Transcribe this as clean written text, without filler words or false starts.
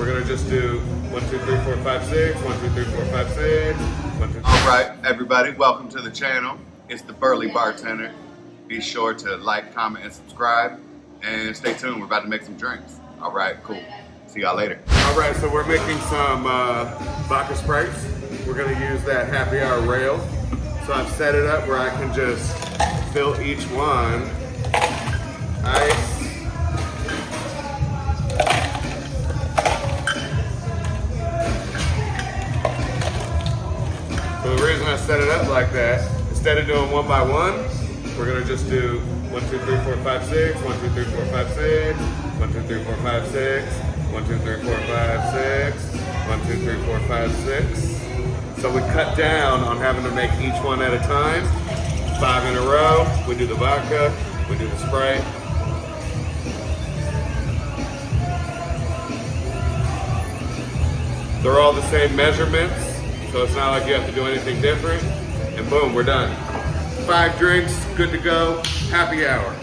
We're gonna just do 1, 2, 3, 4, 5, 6. 1, 2, 3, 4, 5, 6. 1, 2, 3. All right, everybody, welcome to the channel. It's the Burly Bartender. Be sure to like, comment, and subscribe. And stay tuned, we're about to make some drinks. All right, cool. See y'all later. All right, so we're making some Vodka Sprites. We're gonna use that happy hour rail. So I've set it up where I can just fill each one. Ice. So the reason I set it up like that, instead of doing one by one, we're gonna just do 1, 2, 3, 4, 5, 6. 1, 2, 3, 4, 5, 6. 1, 2, 3, 4, 5, 6. 1, 2, 3, 4, 5, 6. 1, 2, 3, 4, 5, 6. So we cut down on having to make each one at a time. 5 in a row. We do the vodka. We do the Sprite. They're all the same measurements, so it's not like you have to do anything different. And boom, we're done. 5 drinks, good to go. Happy hour.